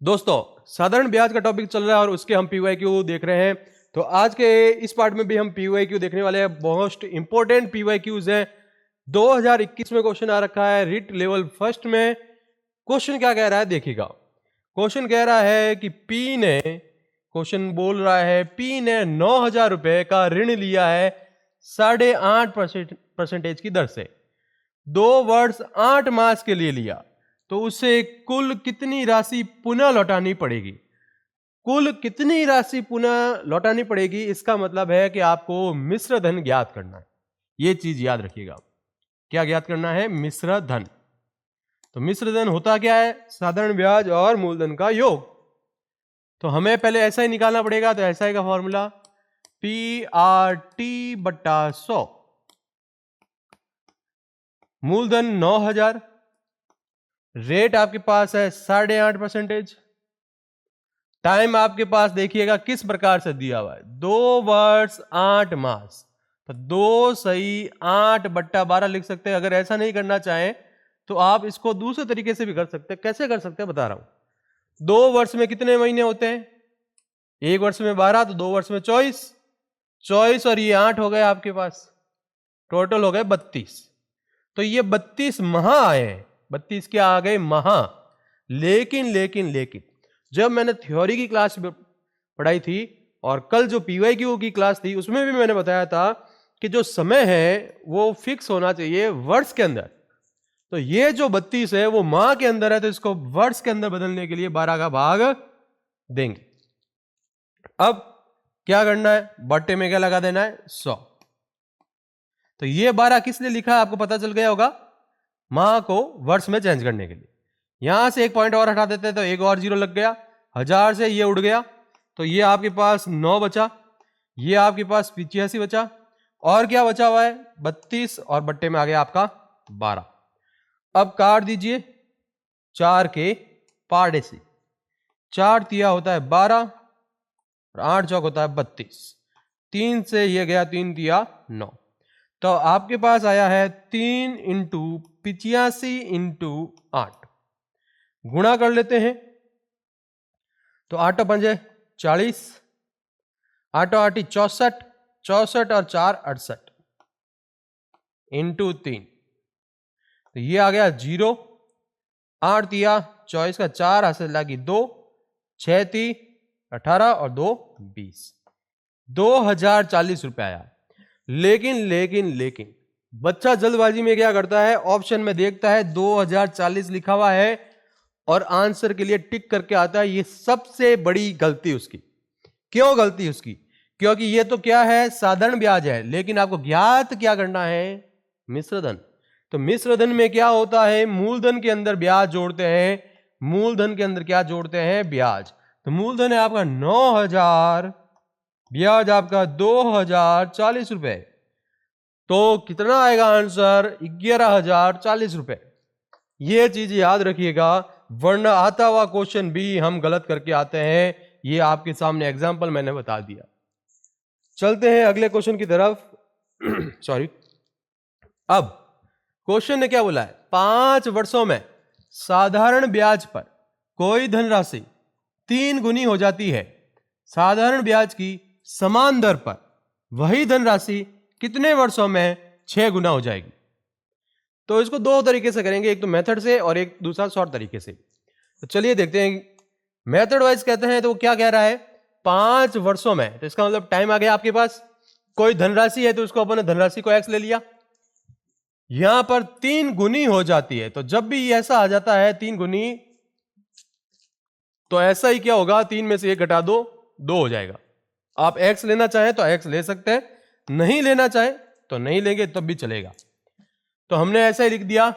दोस्तों, साधारण ब्याज का टॉपिक चल रहा है और उसके हम पीवाईक्यू देख रहे हैं। तो आज के इस पार्ट में भी हम पीवाईक्यू देखने वाले हैं। मोस्ट इंपॉर्टेंट पीवाईक्यूज हैं। 2021 में क्वेश्चन आ रखा है रिट लेवल फर्स्ट में। क्वेश्चन क्या कह रहा है देखिएगा। क्वेश्चन कह रहा है कि क्वेश्चन बोल रहा है पी ने 9,000 रुपए का ऋण लिया है 8.5% की दर से 2 वर्ष 8 मास के लिए लिया, तो उसे कुल कितनी राशि पुनः लौटानी पड़ेगी। कुल कितनी राशि पुनः लौटानी पड़ेगी, इसका मतलब है कि आपको मिश्र धन ज्ञात करना है। यह चीज याद रखिएगा। क्या ज्ञात करना है? मिश्र धन। तो मिश्र धन होता क्या है? साधारण ब्याज और मूलधन का योग। तो हमें पहले ऐसा ही निकालना पड़ेगा। तो ऐसा ही का फॉर्मूला PRT बट्टा 100। मूलधन 9,000, रेट आपके पास है 8.5%। टाइम आपके पास देखिएगा किस प्रकार से दिया हुआ है, 2 वर्ष 8 मास। तो 2 सही 8 बट्टा 12 लिख सकते हैं। अगर ऐसा नहीं करना चाहें तो आप इसको दूसरे तरीके से भी कर सकते हैं। कैसे कर सकते हैं बता रहा हूं। 2 वर्ष में कितने महीने होते हैं? 1 वर्ष में 12, तो 2 वर्ष में 24 और ये 8 हो गए आपके पास, टोटल हो गए 32। तो ये 32 माह आए हैं। 32 क्या आ गए? माह। लेकिन जब मैंने थ्योरी की क्लास पढ़ाई थी और कल जो पीवाईक्यू की क्लास थी उसमें भी मैंने बताया था कि जो समय है वो फिक्स होना चाहिए वर्ष के अंदर। तो ये जो 32 है वो माह के अंदर है, तो इसको वर्ष के अंदर बदलने के लिए 12 का भाग देंगे। अब क्या करना है? बट्टे में क्या लगा देना है? 100। तो ये 12 किस लिए लिखा है आपको पता चल गया होगा, माह को वर्ष में चेंज करने के लिए। यहां से एक पॉइंट और हटा देते हैं तो एक और जीरो लग गया, 1000 से ये उड़ गया, तो ये आपके पास 9 बचा, ये आपके पास 85 बचा, और क्या बचा हुआ है? 32 और बट्टे में आ गया आपका 12। अब काट दीजिए 4 के पाड़े से। 4 तिया होता है 12 और 8 चौक होता है 32। 3 से ये गया 3 तिया 9। तो आपके पास आया है 3 इंटू 85 इंटू 8। गुणा कर लेते हैं तो 8 पंजे 40, 8 8 64, 64 और 4 68 इंटू 3, तो ये आ गया 0। 8 तिया 24 का 4 हाथ से लगी 2, 6 ती 18 और 2 20, 2040 रुपए आया। लेकिन बच्चा जल्दबाजी में क्या करता है, ऑप्शन में देखता है 2040 लिखा हुआ है और आंसर के लिए टिक करके आता है। ये सबसे बड़ी गलती उसकी। क्यों गलती उसकी? क्योंकि ये तो क्या है, साधारण ब्याज है, लेकिन आपको ज्ञात क्या करना है? मिश्र धन। तो मिश्र धन में क्या होता है, मूलधन के अंदर ब्याज जोड़ते हैं। मूलधन के अंदर क्या जोड़ते हैं? ब्याज। तो मूलधन है आपका 9,000, ब्याज आपका 2040 रुपए, तो कितना आएगा आंसर? 11,040 रुपए। यह चीज याद रखिएगा, वरना आता हुआ क्वेश्चन भी हम गलत करके आते हैं। ये आपके सामने एग्जांपल मैंने बता दिया। चलते हैं अगले क्वेश्चन की तरफ। सॉरी। अब क्वेश्चन ने क्या बोला है, 5 वर्षों में साधारण ब्याज पर कोई धनराशि 3 गुनी हो जाती है। साधारण ब्याज की समान दर पर वही धनराशि कितने वर्षों में 6 गुना हो जाएगी। तो इसको 2 तरीके से करेंगे, एक तो मेथड से और एक दूसरा शॉर्ट तरीके से। तो चलिए देखते हैं। मेथड वाइज कहते हैं तो वो क्या कह रहा है, 5 वर्षों में, तो इसका मतलब टाइम आ गया आपके पास। कोई धनराशि है तो उसको अपन धनराशि को x ले लिया। यहां पर 3 गुनी हो जाती है, तो जब भी ऐसा आ जाता है 3 गुनी, तो ऐसा ही क्या होगा, 3 में से 1 घटा दो, 2 हो जाएगा। आप x लेना चाहें तो x ले सकते हैं, नहीं लेना चाहें तो नहीं लेंगे तब भी चलेगा। तो हमने ऐसा ही लिख दिया,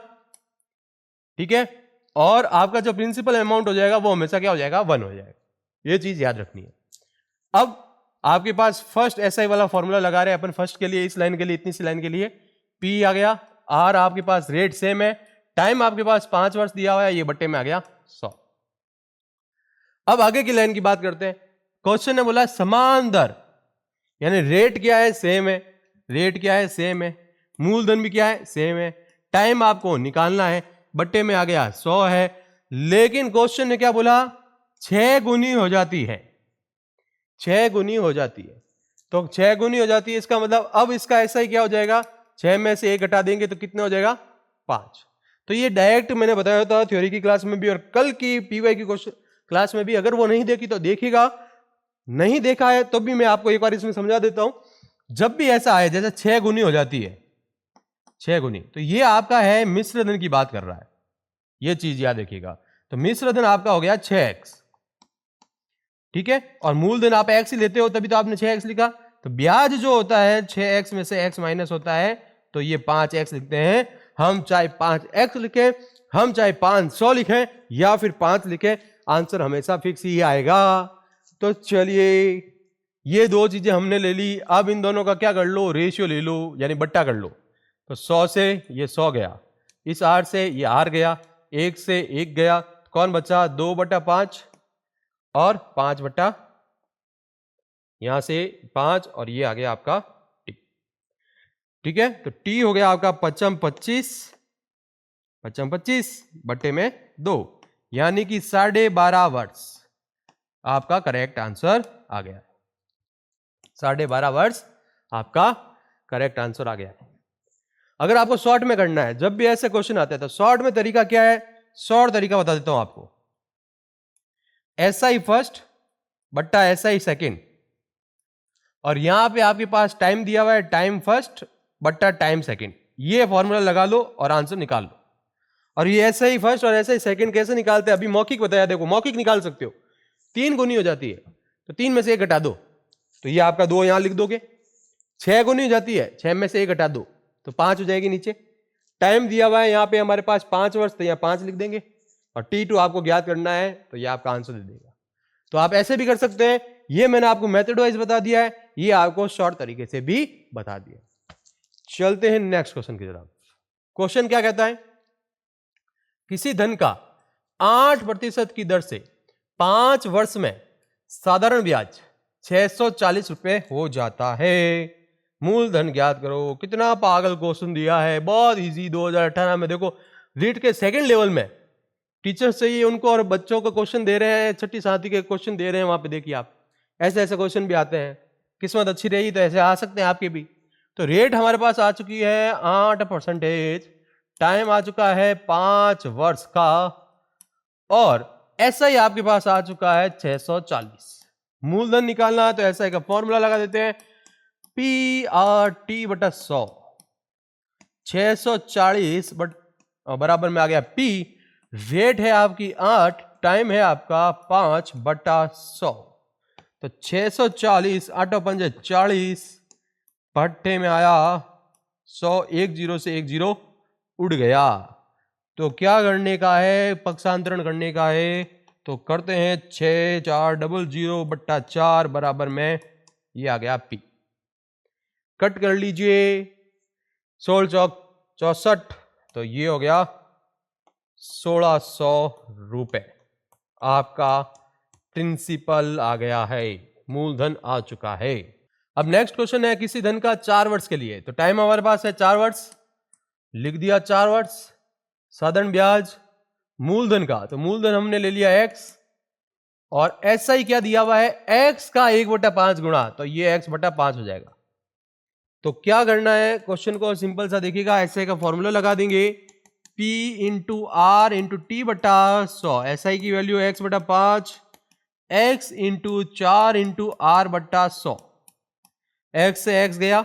ठीक है। और आपका जो प्रिंसिपल अमाउंट हो जाएगा वो हमेशा क्या हो जाएगा, 1 हो जाएगा। ये चीज याद रखनी है। अब आपके पास फर्स्ट एसआई वाला फॉर्मूला लगा रहे हैं अपन, फर्स्ट के लिए, इस लाइन के लिए, इतनी सी लाइन के लिए। P आ गया, R आपके पास रेट सेम है, टाइम आपके पास 5 वर्ष दिया हुआ है, ये बट्टे में आ गया 100। अब आगे की लाइन की बात करते हैं। क्वेश्चन ने बोला समान दर, यानी रेट क्या है, सेम है। रेट क्या है, सेम है। मूलधन भी क्या है, सेम है। टाइम आपको निकालना है, बट्टे में आ गया 100 है। लेकिन क्वेश्चन ने क्या बोला, 6 गुनी हो जाती है, 6 गुनी हो जाती है। तो 6 गुनी हो जाती है, इसका मतलब अब इसका ऐसा ही क्या हो जाएगा, 6 में से 1 घटा देंगे तो कितना हो जाएगा 5। तो ये डायरेक्ट मैंने बताया था थ्योरी की क्लास में भी और कल की पीवाई की क्वेश्चन क्लास में भी। अगर वो नहीं देखी तो देखिएगा, नहीं देखा है तो भी मैं आपको एक बार इसमें समझा देता हूं। जब भी ऐसा आए जैसे 6 गुनी हो जाती है, 6 गुनी, तो ये आपका है मिश्र धन की बात कर रहा है, ये चीज याद रखिएगा। तो मिश्र धन आपका हो गया 6x, ठीक है, और मूलधन आप x ही लेते हो तभी तो आपने 6x लिखा। तो ब्याज जो होता है 6x में से x माइनस होता है, तो ये 5x लिखते हैं। हम चाहे 5x लिखें, हम चाहे 500 लिखें या फिर 5 लिखें, आंसर हमेशा फिक्स ही आएगा। तो चलिए ये दो चीजें हमने ले ली, अब इन दोनों का क्या कर लो, रेशियो ले लो, यानी बट्टा कर लो। तो 100 से ये 100 गया, इस 8 से ये r गया, 1 से 1 गया, कौन बचा 2/5 और 5 यहां से 5 और ये आ गया आपका t, ठीक है। तो t हो गया आपका 25 बट्टे में 2, यानी कि 12.5 वर्ष आपका करेक्ट आंसर आ गया है। 12.5 वर्ष आपका करेक्ट आंसर आ गया है। अगर आपको शॉर्ट में करना है, जब भी ऐसे क्वेश्चन आते हैं तो शॉर्ट में तरीका क्या है, शॉर्ट तरीका बता देता हूं आपको। SI फर्स्ट बट्टा SI सेकेंड, और यहां पे आपके पास टाइम दिया हुआ है टाइम फर्स्ट बट्टा टाइम सेकेंड, ये फॉर्मूला लगा लो और आंसर निकाल लो। और ये SI फर्स्ट और SI सेकेंड कैसे निकालते हैं, अभी मौखिक बताया, देखो मौखिक निकाल सकते हो। 3 गुनी हो जाती है तो 3 में से 1 घटा दो, तो ये आपका 2 यहां लिख दोगे। 6 गुनी हो जाती है, 6 में से 1 घटा दो तो 5 हो जाएगी नीचे। टाइम दिया हुआ है यहां पे हमारे पास 5 वर्ष, तो यहां 5 लिख देंगे, और T2 आपको ज्ञात करना है, तो ये आपका आंसर दे देगा। तो आप ऐसे भी कर सकते हैं, ये मैंने आपको मेथड वाइज बता दिया है, ये आपको शॉर्ट तरीके से भी बता दिया। चलते हैं नेक्स्ट क्वेश्चन की तरफ। क्वेश्चन क्या कहता है, किसी धन का 8% की दर से 5 वर्ष में साधारण ब्याज 640 रुपए हो जाता है, मूलधन ज्ञात करो। कितना पागल क्वेश्चन दिया है, बहुत इजी। 2018 में देखो रीट के सेकंड लेवल में टीचर्स चाहिए उनको, और बच्चों को क्वेश्चन दे रहे हैं, छठी साथी के क्वेश्चन दे रहे हैं, वहां पे देखिए आप ऐसे ऐसे क्वेश्चन भी आते हैं। किस्मत अच्छी रही तो ऐसे आ सकते हैं आपके भी। तो रेट हमारे पास आ चुकी है 8%, टाइम आ चुका है 5 वर्ष का, और ऐसा ही आपके पास आ चुका है 640। मूलधन निकालना है तो ऐसा का फॉर्मूला लगा देते हैं, PRT/100, 640 बराबर में आ गया P, रेट है आपकी 8, टाइम है आपका 5/100। तो 640 8 पंजे 40, भट्टे में आया 100, 1 0 से 1 0 उड़ गया। तो क्या करने का है, पक्षांतरण करने का है, तो करते हैं 6400/4 बराबर में ये आ गया P। कट कर लीजिए, 16 चौक 64, तो ये हो गया 1600 रुपए, आपका प्रिंसिपल आ गया है, मूलधन आ चुका है। अब नेक्स्ट क्वेश्चन है किसी धन का 4 वर्ष के लिए, तो टाइम हमारे पास है 4 वर्ष, लिख दिया 4 वर्ष। साधारण ब्याज मूलधन का, तो मूलधन हमने ले लिया x, और ऐसा ही क्या दिया हुआ है, x का 1/5 गुणा, तो ये x/5 हो जाएगा। तो क्या करना है, क्वेश्चन को सिंपल सा देखिएगा, ऐसे का फॉर्मूला लगा देंगे, P into R into T/100, SI की value x/5, x into 4 into R/100, x से x गया,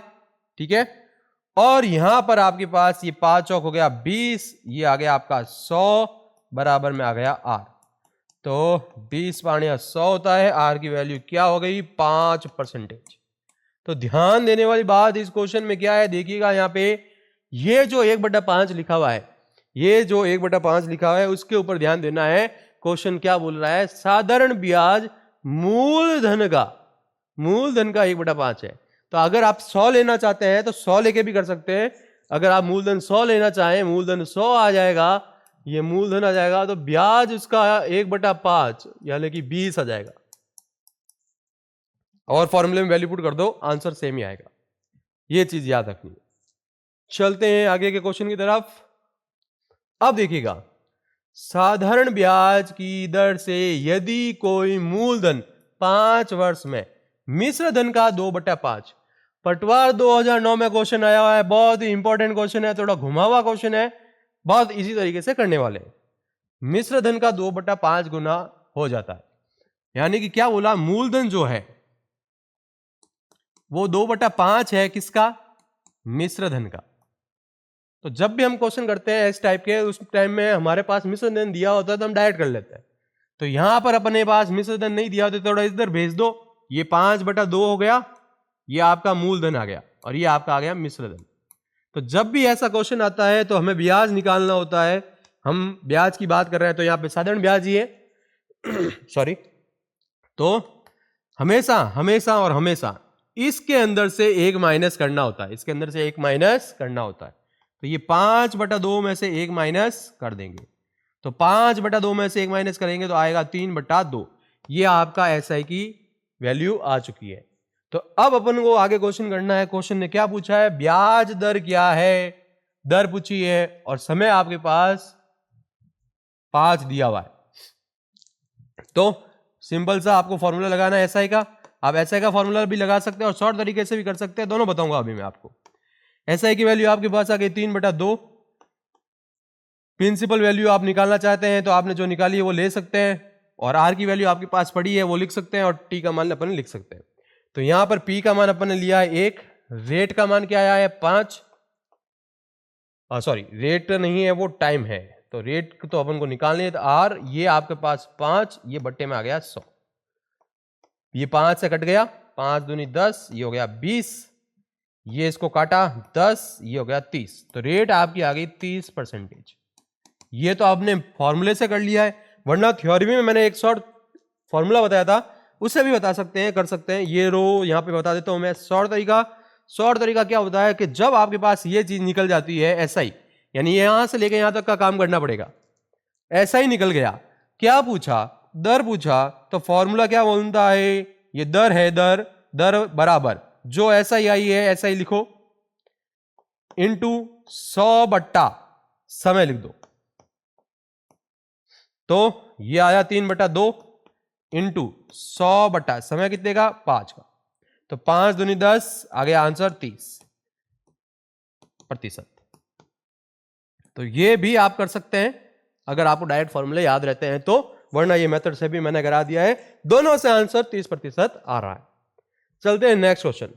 ठीक है, और यहां पर आपके पास ये 5 चौक हो गया 20, ये आ गया आपका 100 बराबर में आ गया R। तो 20/100 होता है, R की वैल्यू क्या हो गई 5%। तो ध्यान देने वाली बात इस क्वेश्चन में क्या है, देखिएगा यहां पे ये जो 1/5 लिखा हुआ है, ये जो 1/5 लिखा हुआ है उसके ऊपर ध्यान देना है। क्वेश्चन क्या बोल रहा है, साधारण ब्याज मूलधन का 1/5 है। तो अगर आप 100 लेना चाहते हैं तो 100 लेके भी कर सकते हैं। अगर आप मूलधन 100 लेना चाहें, मूलधन 100 आ जाएगा, ये मूलधन आ जाएगा, तो ब्याज उसका 1/5 यानी कि 20 आ जाएगा, और फॉर्मूले में वैल्यू पुट कर दो, आंसर सेम ही आएगा। ये चीज याद रखनी है। चलते हैं आगे के क्वेश्चन की तरफ। अब देखिएगा, साधारण ब्याज की दर से यदि कोई मूलधन 5 वर्ष में मिश्र धन का 2/5, पटवार 2009 में क्वेश्चन आया हुआ है, बहुत ही इंपॉर्टेंट क्वेश्चन है, थोड़ा घुमा हुआ क्वेश्चन है, बहुत इजी तरीके से करने वाले हैं। मिश्र धन का 2/5 गुना हो जाता है, यानी कि क्या बोला, मूलधन जो है वो 2/5 है, किसका, मिश्र धन का। तो जब भी हम क्वेश्चन करते हैं इस टाइप के, उस टाइम में हमारे पास मिश्र धन दिया होता है तो हम डायरेक्ट कर लेते हैं। तो यहां पर अपने पास मिश्र धन नहीं दिया होता, थोड़ा इधर भेज दो, ये 5/2 हो गया, ये आपका मूलधन आ गया और ये आपका आ गया मिश्र धन। तो जब भी ऐसा क्वेश्चन आता है तो हमें ब्याज निकालना होता है, हम ब्याज की बात कर रहे हैं तो यहाँ पे साधारण ब्याज ही है सॉरी। तो हमेशा हमेशा और हमेशा इसके अंदर से एक माइनस करना होता है, इसके अंदर से एक माइनस करना होता है। तो ये 5/2 में से एक माइनस कर देंगे, तो 5/2 में से एक माइनस करेंगे तो आएगा 3/2। ये आपका SI की वैल्यू आ चुकी है। तो अब अपन को आगे क्वेश्चन करना है। क्वेश्चन ने क्या पूछा है, ब्याज दर क्या है, दर पूछी है और समय आपके पास 5 दिया हुआ है। तो सिंपल सा आपको फॉर्मूला लगाना है SI का। आप SI का फॉर्मूला भी लगा सकते हैं और शॉर्ट तरीके से भी कर सकते हैं, दोनों बताऊंगा अभी मैं आपको। SI की वैल्यू आपके पास आ गई 3/2। प्रिंसिपल वैल्यू आप निकालना चाहते हैं तो आपने जो निकाली है वो ले सकते हैं, और R की वैल्यू आपके पास पड़ी है वो लिख सकते हैं, और T का मान अपन लिख सकते हैं। तो यहां पर P का मान अपन ने लिया है 1, रेट का मान क्या आया है 5, सॉरी रेट नहीं है वो टाइम है, तो रेट तो अपन को निकालनी है। तो R ये आपके पास 5, ये बट्टे में आ गया 100, ये 5 से कट गया, 5 दूनी 10, ये हो गया 20, ये इसको काटा 10, ये हो गया 30। तो रेट आपकी आ गई 30%। ये तो आपने फॉर्मूले से कर लिया है, वरना थ्योरी में मैंने एक शॉर्ट फॉर्मूला बताया था, उससे भी बता सकते हैं, कर सकते हैं। ये रो यहां पे बता देता हूं मैं शॉर्ट तरीका क्या होता है कि जब आपके पास ये चीज निकल जाती है SI, यानी यहां से लेकर यहां तक का काम करना पड़ेगा, SI निकल गया, क्या पूछा, दर पूछा, तो फॉर्मूला क्या बोलता है, ये दर है, दर बराबर जो SI आई है SI लिखो इंटू 100 समय लिख दो। तो ये आया 3/2 इंटू 100 समय कितने का 5 का, तो 5 दूनी 10, आ गया आंसर 30%। तो ये भी आप कर सकते हैं अगर आपको डायरेक्ट फॉर्मूले याद रहते हैं तो, वरना ये मेथड से भी मैंने करा दिया है, दोनों से आंसर 30% आ रहा है। चलते हैं नेक्स्ट क्वेश्चन।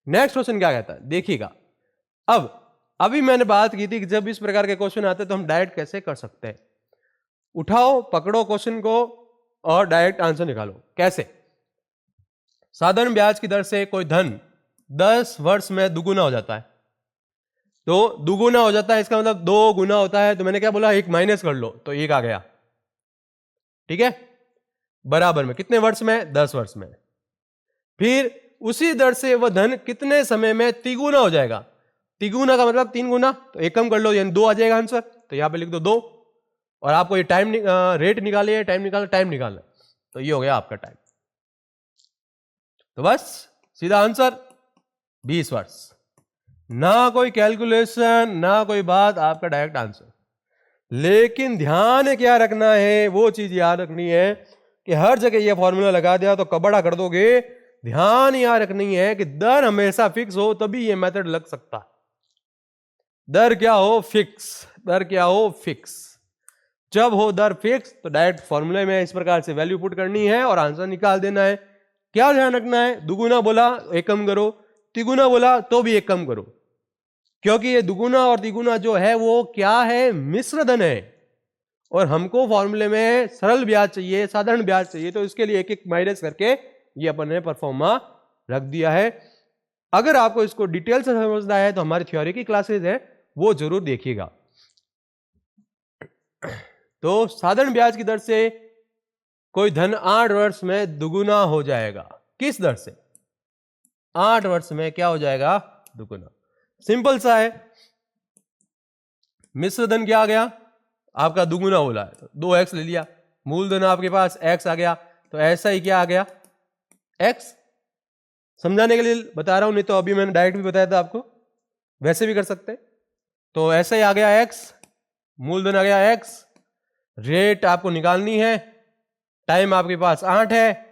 नेक्स्ट क्वेश्चन क्या कहता है, देखिएगा। अब अभी मैंने बात की थी कि जब इस प्रकार के क्वेश्चन आते हैं तो हम डायरेक्ट कैसे कर सकते हैं। उठाओ पकड़ो क्वेश्चन को और डायरेक्ट आंसर निकालो। कैसे, साधारण ब्याज की दर से कोई धन 10 वर्ष में दुगुना हो जाता है, तो दुगुना हो जाता है इसका मतलब 2 गुना होता है, तो मैंने क्या बोला, एक माइनस कर लो, तो 1 आ गया, ठीक है, बराबर में कितने वर्ष में, 10 वर्ष में। फिर उसी दर से वह धन कितने समय में तिगुना हो जाएगा, तिगुना का मतलब 3 गुना, तो एक कम कर लो यानी 2 आ जाएगा आंसर, तो यहां पे लिख दो 2, और आपको ये टाइम रेट निकालिए, टाइम निकालना, तो ये हो गया आपका टाइम। तो बस सीधा आंसर 20 वर्ष, ना कोई कैलकुलेशन ना कोई बात, आपका डायरेक्ट आंसर। लेकिन ध्यान क्या रखना है, वो चीज याद रखनी है कि हर जगह ये फॉर्मूला लगा दिया तो कबड़ा कर दोगे। ध्यान याद रखनी है कि दर हमेशा फिक्स हो तभी ये मेथड लग सकता है। दर क्या हो, फिक्स, दर क्या हो, फिक्स। जब हो दर फिक्स तो डायरेक्ट फॉर्मूले में इस प्रकार से वैल्यू पुट करनी है और आंसर निकाल देना है। क्या ध्यान रखना है, दुगुना बोला एक कम करो, तिगुना बोला तो भी एक कम करो, क्योंकि ये दुगुना और तिगुना जो है वो क्या है, मिश्र धन है, और हमको फॉर्मूले में सरल ब्याज चाहिए, साधारण ब्याज चाहिए, तो इसके लिए एक एक माइनस करके ये अपन ने परफॉर्मा रख दिया है। अगर आपको इसको डिटेल से समझना है तो हमारी थ्योरी की क्लासेस है वो जरूर देखिएगा। तो साधारण ब्याज की दर से कोई धन 8 वर्ष में दुगुना हो जाएगा, किस दर से, 8 वर्ष में क्या हो जाएगा, दुगुना। सिंपल सा है, मिश्र धन क्या आ गया आपका, दुगुना बोला है तो 2x ले लिया, मूलधन आपके पास x आ गया, तो ऐसा ही क्या आ गया x। समझाने के लिए बता रहा हूं, नहीं तो अभी मैंने डायरेक्ट भी बताया था आपको, वैसे भी कर सकते हैं। तो ऐसा ही आ गया x मूलधन आ गया x, रेट आपको निकालनी है, टाइम आपके पास 8 है,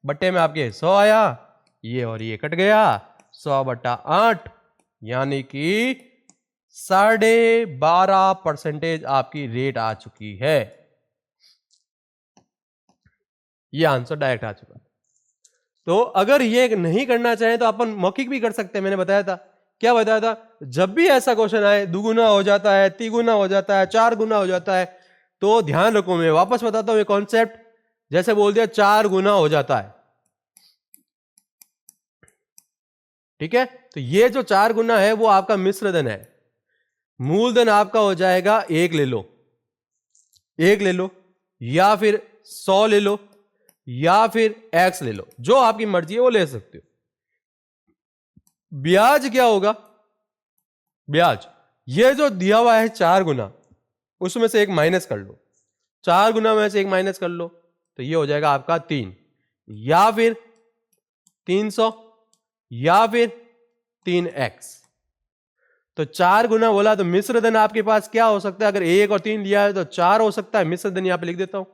बट्टे में आपके 100 आया, ये और ये कट गया, 100/8 यानी कि 12.5% आपकी रेट आ चुकी है। ये आंसर डायरेक्ट आ चुका। तो अगर ये नहीं करना चाहे तो अपन मौखिक भी कर सकते हैं। मैंने बताया था, क्या बताया था, जब भी ऐसा क्वेश्चन आए, दुगुना हो जाता है, तिगुना हो जाता है, 4 गुना हो जाता है, तो ध्यान रखो, मैं वापस बताता हूं ये कॉन्सेप्ट। जैसे बोल दिया 4 गुना हो जाता है, ठीक है, तो ये जो 4 गुना है वो आपका मिश्र धन है। मूलधन आपका हो जाएगा 1 ले लो, 1 ले लो, या फिर 100 ले लो, या फिर x ले लो, जो आपकी मर्जी है वो ले सकते हो। ब्याज क्या होगा, ब्याज ये जो दिया हुआ है 4 गुना, उसमें से एक माइनस कर लो, 4 गुना में से एक माइनस कर लो, तो ये हो जाएगा आपका 3, या फिर 300, या फिर 3x। तो 4 गुना बोला तो मिश्र धन आपके पास क्या हो सकता है, अगर 1 और 3 लिया है तो 4 हो सकता है, मिश्र धन यहां पे लिख देता हूं।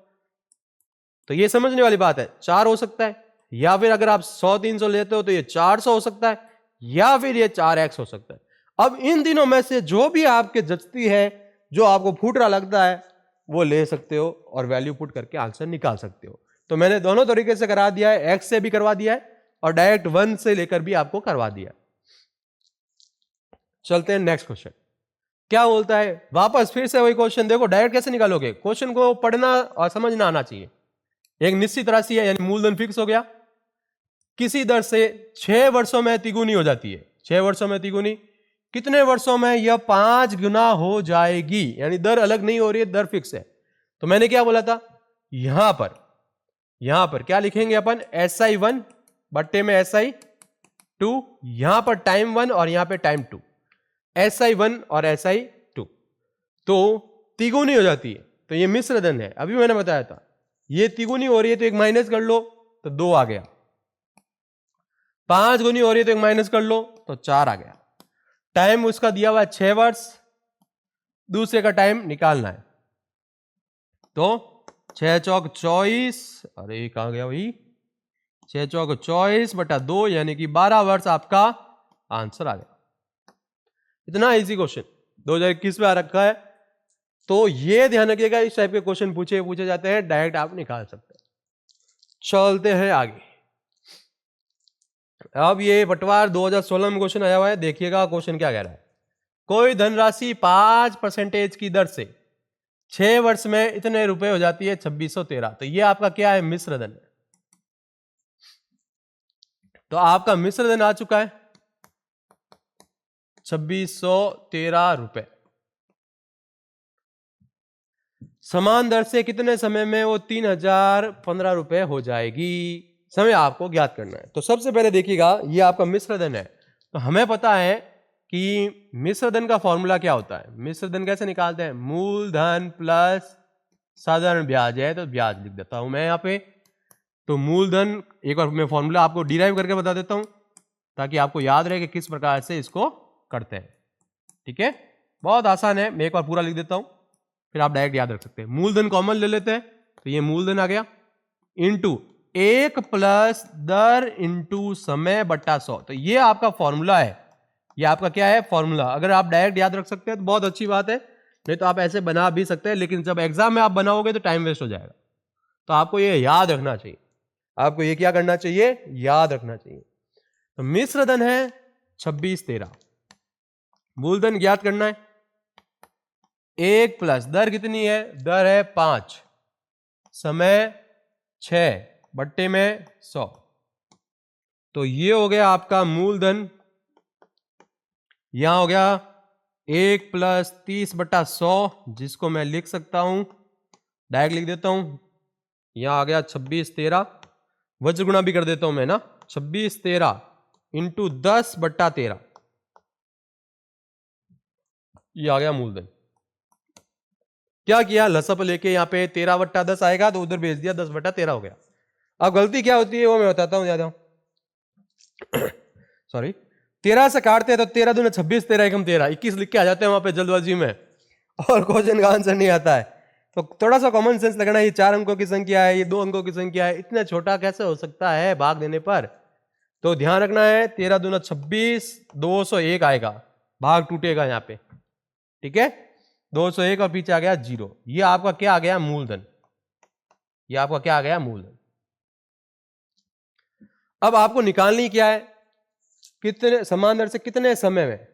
तो ये समझने वाली बात है, 4 हो सकता है, या फिर अगर आप 100-300 लेते हो तो ये 400 हो सकता है, या फिर ये 4x हो सकता है। अब इन दिनों में से जो भी आपके जचती है, जो आपको फूट रहा लगता है, वो ले सकते हो और वैल्यू पुट करके आंसर निकाल सकते हो। तो मैंने दोनों तरीके से करा दिया है, x से भी करवा दिया है और डायरेक्ट 1 से लेकर भी आपको करवा दिया। चलते हैं नेक्स्ट क्वेश्चन, क्या बोलता है, वापस फिर से वही क्वेश्चन। देखो डायरेक्ट कैसे निकालोगे, क्वेश्चन को पढ़ना और समझना आना चाहिए। एक निश्चित राशि है, यानी मूलधन फिक्स हो गया, किसी दर से 6 वर्षों में तिगुनी हो जाती है। 6 वर्षों में तिगुनी, कितने वर्षों में यह 5 गुना हो जाएगी, यानी दर अलग नहीं हो रही है, दर फिक्स है। तो मैंने क्या बोला था, यहां पर क्या लिखेंगे अपन, SI1 बट्टे में SI2, यहां पर टाइम 1 और यहां पर टाइम 2, SI1 और SI2, तो तिगुनी हो जाती है, तो ये मिश्र धन है। अभी मैंने बताया था ये तिगुनी हो रही है तो एक माइनस कर लो तो 2 आ गया, 5 गुनी हो रही है तो एक माइनस कर लो तो 4 आ गया। टाइम उसका दिया हुआ 6 वर्ष, दूसरे का टाइम निकालना है, तो 6 चौक 24, अरे कहां गया भाई, 6 चौक 24/2 यानी कि 12 वर्ष आपका आंसर आ गया। इतना इजी क्वेश्चन 2021 में आ रखा है। तो ये ध्यान रखिएगा, इस टाइप के क्वेश्चन पूछे जाते हैं, डायरेक्ट आप निकाल सकते हैं। चलते हैं आगे। अब ये पटवार 2016 में क्वेश्चन आया हुआ है, देखिएगा क्वेश्चन क्या कह रहा है। कोई धनराशि 5% की दर से 6 वर्ष में इतने रुपए हो जाती है 2613। तो ये आपका क्या है, मिश्र धन है। तो आपका मिश्र धन आ चुका है 2613 रुपए। समान दर से कितने समय में वो 3015 रुपए हो जाएगी, समय आपको ज्ञात करना है। तो सबसे पहले देखिएगा, ये आपका मिश्र धन है, तो हमें पता है कि मिश्र धन का फॉर्मूला क्या होता है। मिश्र धन कैसे निकालते हैं, मूलधन प्लस साधारण ब्याज है, तो ब्याज लिख देता हूं मैं यहां पे। तो मूलधन, एक बार मैं फॉर्मूला आपको डिराइव करके बता देता हूं ताकि आपको याद रहे कि किस प्रकार से इसको करते हैं। ठीक है, बहुत आसान है, मैं एक बार पूरा लिख देता हूं, फिर आप डायरेक्ट याद रख सकते हैं। मूलधन कॉमन ले लेते हैं, तो ये मूलधन आ गया, इंटू 1 प्लस दर इंटू समय बट्टा 100। तो ये आपका फॉर्मूला है, ये आपका क्या है, फॉर्मूला। अगर आप डायरेक्ट याद रख सकते हैं तो बहुत अच्छी बात है, नहीं तो आप ऐसे बना भी सकते हैं, लेकिन जब एग्जाम में आप बनाओगे तो टाइम वेस्ट हो जाएगा। तो आपको ये याद रखना चाहिए, आपको ये क्या करना चाहिए, याद रखना चाहिए। तो मिश्र धन है 2613, मूलधन ज्ञात करना है, 1 प्लस दर कितनी है, दर है 5, समय 6 बट्टे में 100। तो ये हो गया आपका मूलधन, यहां हो गया 1 प्लस 30/100, जिसको मैं लिख सकता हूं, डायरेक्ट लिख देता हूं, यहां आ गया 2613, वज्र गुणा भी कर देता हूं मैं ना, 2613 इंटू 10/13, ये आ गया मूलधन। क्या किया, लसअप लेके यहाँ पे 13/10 आएगा तो उधर भेज दिया, 10/13 हो गया। अब गलती क्या होती है वो मैं बताता हूं, ज्यादा सॉरी, 13 से काटते हैं तो 13 दूनी 26, 13 एकम 13, 21 लिख के आ जाते हैं वहां पे जल्दबाजी में, और क्वेश्चन का आंसर नहीं आता है। तो थोड़ा सा कॉमन सेंस लगना, ये 4 अंकों की संख्या है, ये 2 अंकों की संख्या है, इतना छोटा कैसे हो सकता है भाग देने पर। तो ध्यान रखना है 13 दूना 26, 201 आएगा, भाग टूटेगा यहाँ पे, ठीक है। 201 और पीछे आ गया 0, ये आपका क्या आ गया, मूलधन। ये आपका क्या आ गया, मूलधन। अब आपको निकालनी क्या है, कितने समान दर से कितने समय में,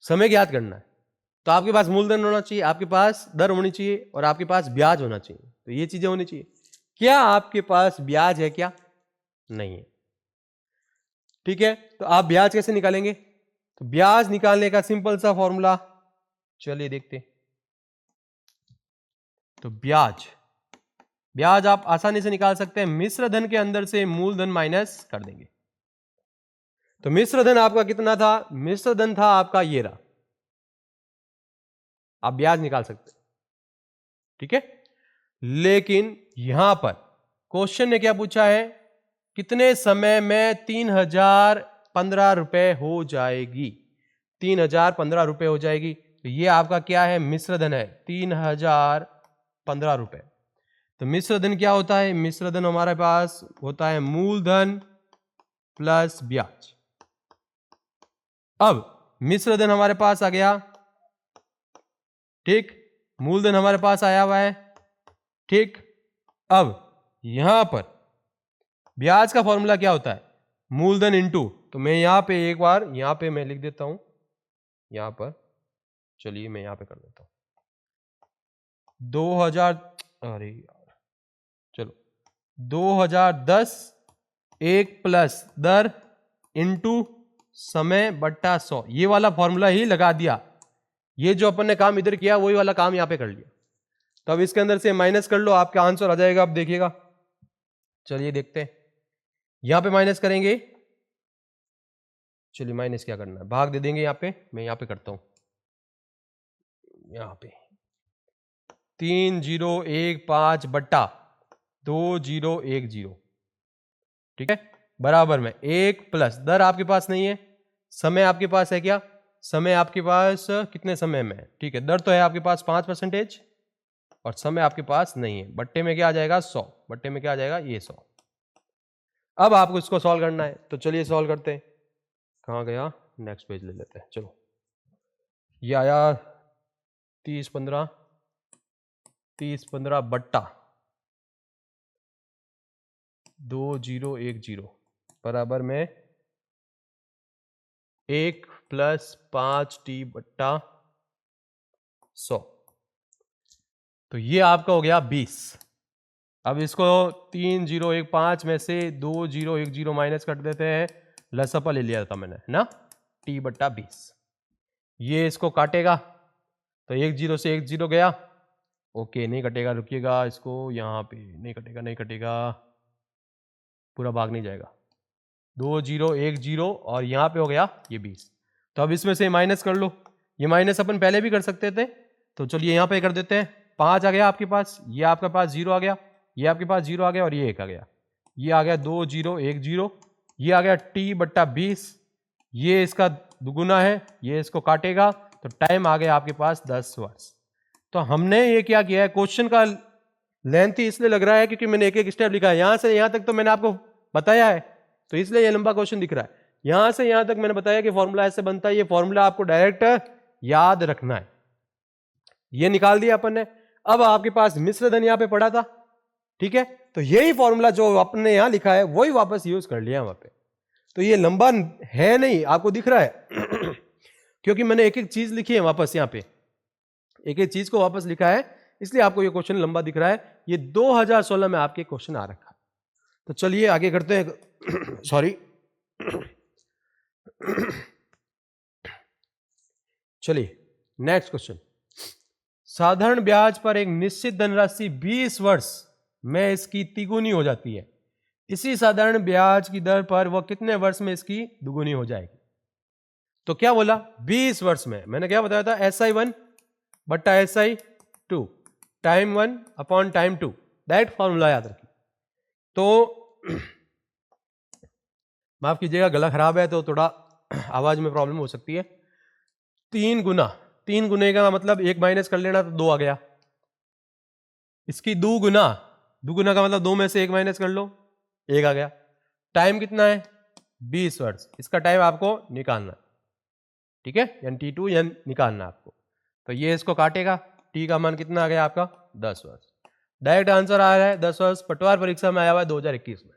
समय ज्ञात करना है। तो आपके पास मूलधन होना चाहिए, आपके पास दर होनी चाहिए, और आपके पास ब्याज होना चाहिए। तो ये चीजें होनी चाहिए। क्या आपके पास ब्याज है, क्या नहीं है, ठीक है। तो आप ब्याज कैसे निकालेंगे, तो ब्याज निकालने का सिंपल सा फॉर्मूला, चलिए देखते। तो ब्याज आप आसानी से निकाल सकते हैं, मिश्र धन के अंदर से मूलधन माइनस कर देंगे। तो मिश्र धन आपका कितना था, मिश्र धन था आपका ये रहा, आप ब्याज निकाल सकते हैं, ठीक है। लेकिन यहां पर क्वेश्चन ने क्या पूछा है, कितने समय में 3015 रुपए हो जाएगी, 3015 रुपए हो जाएगी। तो ये आपका क्या है, मिश्र धन है, 3015 रुपए। तो मिश्र धन क्या होता है, मिश्र धन हमारे पास होता है मूलधन प्लस ब्याज। अब मिश्र धन हमारे पास आ गया, ठीक, मूलधन हमारे पास आया हुआ है, ठीक। अब यहां पर ब्याज का फॉर्मूला क्या होता है, मूलधन इंटू, तो मैं यहां पे एक बार यहां पे मैं लिख देता हूं, यहां पर, चलिए मैं यहां पे कर देता हूं 2000, अरे यार चलो 2010 1 प्लस दर इंटू समय बट्टा 100, ये वाला फॉर्मूला ही लगा दिया। ये जो अपन ने काम इधर किया वही वाला काम यहां पे कर लिया। तो अब इसके अंदर से माइनस कर लो, आपका आंसर आ जाएगा। अब देखिएगा, चलिए देखते हैं, यहां पे माइनस करेंगे, चलिए माइनस क्या करना है, भाग दे देंगे यहां पे, मैं यहां पे करता हूं, यहां पे 3015 बट्टा 2010, ठीक है, बराबर में 1 प्लस दर आपके पास नहीं है, समय आपके पास है क्या, समय आपके पास कितने समय में है, ठीक है, दर तो है आपके पास 5% और समय आपके पास नहीं है। बट्टे में क्या आ जाएगा, 100, बट्टे में क्या आ जाएगा, ये 100। अब आपको इसको सॉल्व करना है, तो चलिए सॉल्व करते हैं। कहाँ गया, नेक्स्ट पेज ले लेते हैं। चलो, ये आया 3015 बट्टा 2010 बराबर में 1 प्लस 5t बट्टा 100। तो ये आपका हो गया 20। अब इसको 3015 में से 2010 माइनस कर देते हैं, लसपा ले लिया था मैंने, है ना, t बट्टा 20। ये इसको काटेगा तो 10 से 10 गया, ओके, नहीं कटेगा, रुकिएगा, इसको यहाँ पे नहीं कटेगा, नहीं कटेगा, पूरा भाग नहीं जाएगा, 2010 और यहाँ पे हो गया ये 20। तो अब इसमें से माइनस कर लो, ये माइनस अपन पहले भी कर सकते थे, तो चलिए यहाँ पे कर देते हैं। 5 आ गया आपके पास, ये आपके पास 0 आ गया, ये आपके पास 0 आ गया, और ये 1 आ गया, ये आ गया 2010, ये आ गया t बट्टा 20, ये इसका दुगुना है, ये इसको काटेगा, तो टाइम आ गया आपके पास 10 वर्ष। तो हमने ये क्या किया है, क्वेश्चन का लेंथी इसलिए लग रहा है क्योंकि मैंने एक एक स्टेप लिखा है, यहां से यहां तक तो मैंने आपको बताया है, तो इसलिए ये लंबा क्वेश्चन दिख रहा है। यहां से यहां तक मैंने बताया कि फॉर्मूला ऐसे बनता है, ये फॉर्मूला आपको डायरेक्ट याद रखना है। ये निकाल दिया अपन ने। अब आपके पास मिश्र धन यहां पे पड़ा था, ठीक है, तो यही फॉर्मूला जो अपन ने यहां लिखा है वही वापस यूज कर लिया वहां पे। तो ये लंबा है नहीं, आपको दिख रहा है क्योंकि मैंने एक एक चीज लिखी है वापस, यहां पे एक एक चीज को वापस लिखा है, इसलिए आपको ये क्वेश्चन लंबा दिख रहा है। ये 2016 में आपके क्वेश्चन आ रखा है। तो चलिए आगे करते हैं सॉरी चलिए नेक्स्ट क्वेश्चन। साधारण ब्याज पर एक निश्चित धनराशि 20 वर्ष में इसकी तिगुनी हो जाती है, इसी साधारण ब्याज की दर पर वह कितने वर्ष में इसकी दुगुनी हो जाएगी। तो क्या बोला, 20 वर्ष में, मैंने क्या बताया था, SI1 बट्टा SI2 time 1 upon time 2, that formula याद रखिए। तो माफ कीजिएगा, गला खराब है तो थोड़ा आवाज में प्रॉब्लम हो सकती है। 3 गुना 3 गुने का मतलब 1 माइनस कर लेना तो 2 आ गया। इसकी दुगुना का मतलब 2 में से 1 माइनस कर लो, 1 आ गया। टाइम कितना है? 20 वर्ष। इसका टाइम आपको निकालना, ठीक है, यानी T2 निकालना आपको। तो ये इसको काटेगा, T का मान कितना आ गया आपका? 10 वर्ष। डायरेक्ट आंसर आ रहा है 10 वर्ष, पटवार परीक्षा में आया हुआ है 2021 में।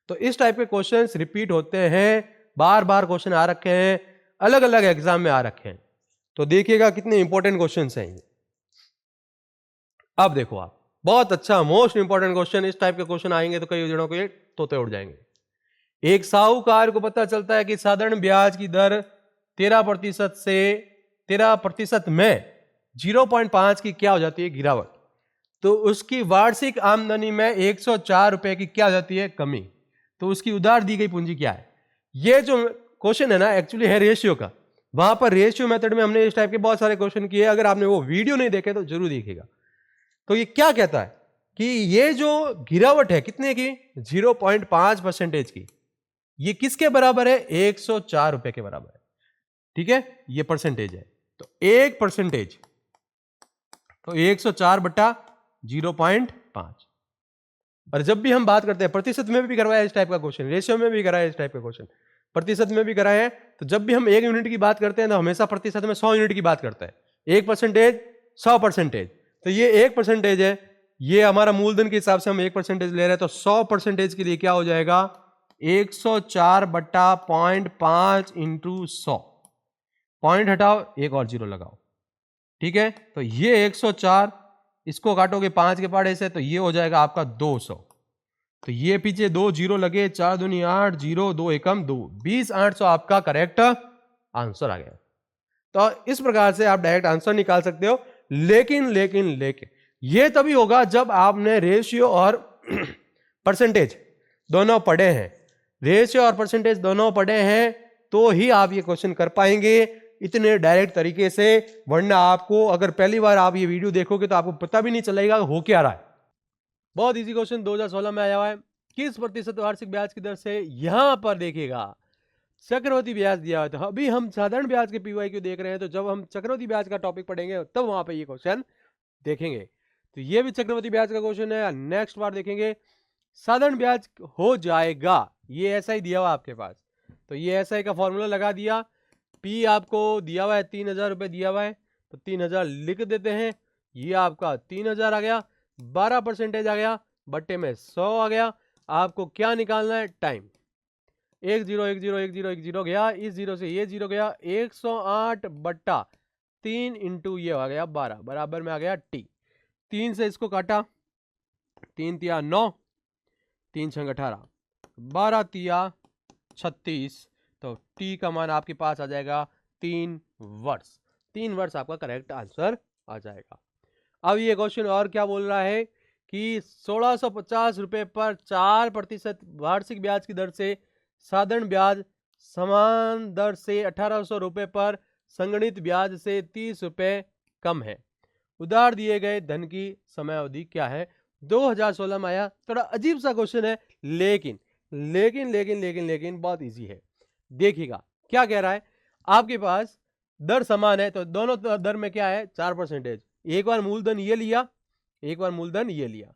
तो इस टाइप के क्वेश्चंस रिपीट होते हैं, बार बार क्वेश्चन आ रखे हैं, अलग अलग एग्जाम में आ रखे हैं। तो देखिएगा कितने इंपॉर्टेंट क्वेश्चंस हैं ये। अब देखो आप, बहुत अच्छा मोस्ट इंपॉर्टेंट क्वेश्चन, इस टाइप के क्वेश्चन आएंगे तो कई जणों के तोते उड़ जाएंगे। एक साहूकार को पता चलता है कि साधारण ब्याज की दर 13% में 0.5 की क्या हो जाती है? गिरावट। तो उसकी वार्षिक आमदनी में 104 रुपए की क्या हो जाती है? कमी। तो उसकी उधार दी गई पूंजी क्या है? ये जो क्वेश्चन है ना, एक्चुअली है रेशियो का। वहां पर रेशियो मेथड में हमने इस टाइप के बहुत सारे क्वेश्चन किए, अगर आपने वो वीडियो नहीं देखे तो जरूर देखिएगा। तो ये क्या कहता है कि ये जो गिरावट है कितने की? 0.5% की। ये किसके बराबर है? 104 रुपए के बराबर है, ठीक है, ये परसेंटेज है। तो 1%, तो 104 बटा 0.5। और जब भी हम बात करते हैं, प्रतिशत में भी करवाया इस टाइप का क्वेश्चन, रेशियो में भी कराया इस टाइप का क्वेश्चन, प्रतिशत में भी कराए हैं। तो जब भी हम 1 यूनिट की बात करते हैं तो हमेशा प्रतिशत में 100 यूनिट की बात करते हैं। 1%, 100%। तो ये 1% है, ये हमारा मूलधन के हिसाब से हम 1% ले रहे हैं। तो 100% के लिए क्या हो जाएगा? 104 बटा 0.5 इंटू 100। पॉइंट हटाओ, एक और जीरो लगाओ, ठीक है। तो ये 104, इसको काटोगे 5 के पहाड़े से तो ये हो जाएगा आपका 200। तो ये पीछे 2 जीरो लगे, 4 दूनी 8, 0 2 एकम 2, 20,800 आपका करेक्ट आंसर आ गया। तो इस प्रकार से आप डायरेक्ट आंसर निकाल सकते हो। लेकिन ये तभी होगा जब आपने रेशियो और परसेंटेज दोनों पढ़े हैं। रेशियो और परसेंटेज दोनों पढ़े हैं तो ही आप ये क्वेश्चन कर पाएंगे इतने डायरेक्ट तरीके से। वरना आपको, अगर पहली बार आप ये वीडियो देखोगे तो आपको पता भी नहीं चलेगा हो क्या रहा है। बहुत इजी क्वेश्चन 2016 में आया हुआ है। किस प्रतिशत वार्षिक ब्याज की दर से, यहां पर देखिएगा चक्रवृद्धि ब्याज दिया हुआ था। अभी हम साधारण ब्याज के पीवाई क्यू देख रहे हैं, तो जब हम चक्रवृद्धि ब्याज का टॉपिक पढ़ेंगे तब वहां पे ये क्वेश्चन देखेंगे। तो ये भी चक्रवृद्धि ब्याज का क्वेश्चन है। नेक्स्ट बार देखेंगे साधारण ब्याज हो जाएगा, ये एसआई दिया हुआ आपके पास, तो ये एसआई का फॉर्मूला लगा दिया। पी आपको दिया हुआ है 3,000 रुपए दिया हुआ है, तो 3,000 लिख देते हैं। ये आपका 3,000 आ गया, 12% आ गया, बट्टे में 100 आ गया। आपको क्या निकालना है? टाइम। 1 0 1 0 1 0 1 0 गया, इस जीरो से ये जीरो गया, 108 बट्टा 3 इंटू ये आ गया 12, बराबर में आ गया टी। 3 से इसको काटा, 3 तिया 9, 3 छंग 18, 12 तिया 36। तो टी का मान आपके पास आ जाएगा 3 वर्ष। 3 वर्ष आपका करेक्ट आंसर आ जाएगा। अब ये क्वेश्चन और क्या बोल रहा है कि 1650 रुपए पर 4% वार्षिक ब्याज की दर से साधारण ब्याज समान दर से 1800 रुपए पर संगणित ब्याज से 30 रुपए कम है। उधार दिए गए धन की समय अवधि क्या है? 2016 में आया। थोड़ा अजीब सा क्वेश्चन है, लेकिन बहुत इजी है। देखिएगा क्या कह रहा है। आपके पास दर समान है, तो दोनों दर में क्या है? 4%। एक बार मूलधन ये लिया, एक बार मूलधन ये लिया,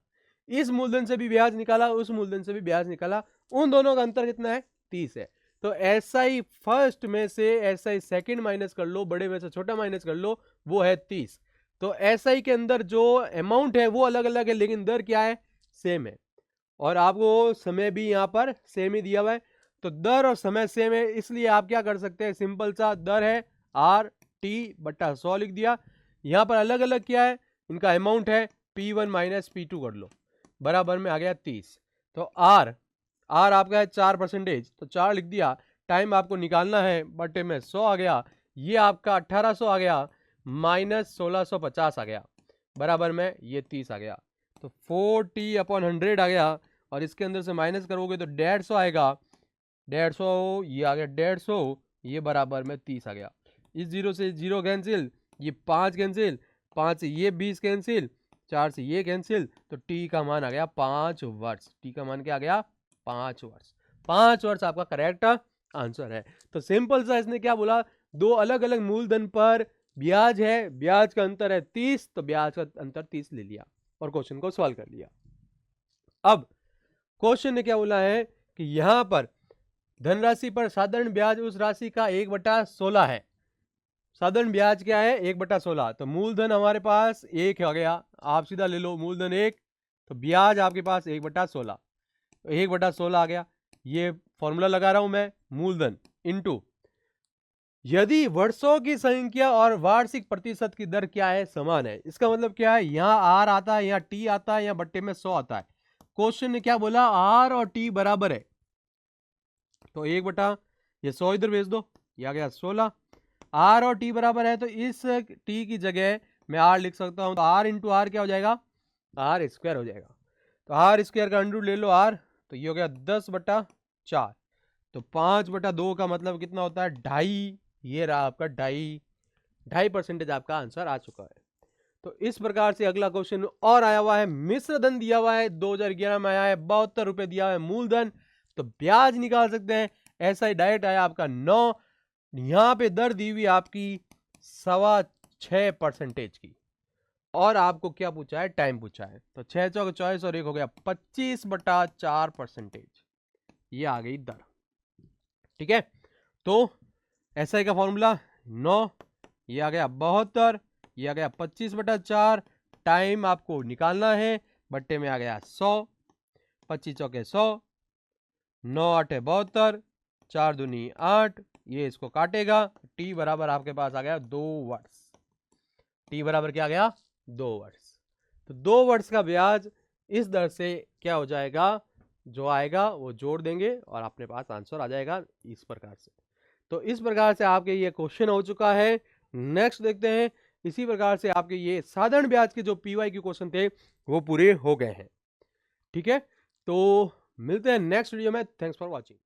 इस मूलधन से भी ब्याज निकाला, उस मूलधन से भी ब्याज निकाला, उन दोनों का अंतर कितना है? 30 है। तो एसआई फर्स्ट में से एसआई सेकंड माइनस कर लो, बड़े में से छोटा माइनस कर लो, वो है 30। तो एसआई के अंदर जो अमाउंट है वो अलग अलग है, लेकिन दर क्या है? सेम है। और आपको समय भी यहां पर सेम ही दिया हुआ है। तो दर और समय सेम है, इसलिए आप क्या कर सकते हैं? सिंपल सा दर है आर टी बट्टा 100 लिख दिया। यहां पर अलग अलग क्या है? इनका अमाउंट है P1 माइनस P2 कर लो, बराबर में आ गया 30। तो आर आपका है 4%, तो 4 लिख दिया। टाइम आपको निकालना है, बटे में 100 आ गया, ये आपका 1800 आ गया, माइनस 1650 आ गया, बराबर में ये 30 आ गया। तो 40/100 आ गया, और इसके अंदर से माइनस करोगे तो 150 आएगा, 150 ये आ गया, 150 ये बराबर में 30 आ गया। इस जीरो से जीरो कैंसिल, ये 5 कैंसिल, 5 से ये 20 कैंसिल, 4 से ये कैंसिल, तो टी का मान आ गया 5 वर्ष। टी का मान क्या आ गया? 5 वर्ष। 5 वर्ष आपका करेक्ट आंसर है। तो सिंपल सा इसने क्या बोला? दो अलग अलग मूलधन पर ब्याज है, ब्याज का अंतर है 30, तो ब्याज का अंतर 30 ले लिया और क्वेश्चन को सॉल्व कर लिया। अब क्वेश्चन ने क्या बोला है कि यहां पर धनराशि पर साधारण ब्याज उस राशि का 1/16 है। साधारण ब्याज क्या है? 1/16। तो मूलधन हमारे पास 1 आ गया, आप सीधा ले लो मूलधन 1, तो ब्याज आपके पास 1/16, तो 1/16 आ गया। ये फॉर्मूला लगा रहा हूं मैं, मूलधन इनटू यदि वर्षों की संख्या और वार्षिक प्रतिशत की दर क्या है? समान है। इसका मतलब क्या है? यहाँ आर आता है, यहाँ टी आता है, यहाँ बट्टे में 100 आता है। क्वेश्चन ने क्या बोला? आर और टी बराबर है, तो 1 ये 100 इधर भेज दो, ये आ गया 16। आर और टी बराबर है, तो इस टी की जगह मैं आर लिख सकता हूं, तो आर इंटू आर क्या हो जाएगा? आर स्क्वायर हो जाएगा। तो आर स्क्वायर का अंडर ले लो आर, तो ये हो गया 10/4। तो 5/2 का मतलब कितना होता है? 2.5। ये रहा आपका 2.5% आपका आंसर आ चुका है। तो इस प्रकार से अगला क्वेश्चन और आया हुआ है, मिश्र धन दिया हुआ है 2011 में आया है, 72 रुपए दिया हुआ है मूलधन, तो ब्याज निकाल सकते हैं। ऐसा ही डायरेक्ट आया आपका 9, यहां पे दर दी हुई आपकी 6.25% की, और आपको क्या पूछा है? टाइम पूछा है। तो 6 चौक 24 और 1 हो गया 25/4%, ये आ गई दर। ठीक है, तो एसआई का फॉर्मूला 9, ये आ गया 72, ये आ गया 25/4, टाइम आपको निकालना है, बट्टे में आ गया 100, 25 चौके 100, 9 8 72, 4 दूनी 8, ये इसको काटेगा, टी बराबर आपके पास आ गया 2 वर्ष। टी बराबर क्या आ गया? 2 वर्ष। तो 2 वर्ष का ब्याज इस दर से क्या हो जाएगा? जो आएगा वो जोड़ देंगे और अपने पास आंसर आ जाएगा इस प्रकार से। तो इस प्रकार से आपके ये क्वेश्चन हो चुका है। नेक्स्ट देखते हैं। इसी प्रकार से आपके ये साधारण ब्याज के जो PYQ क्वेश्चन थे वो पूरे हो गए हैं। ठीक है, तो मिलते हैं नेक्स्ट वीडियो में। Thanks for watching.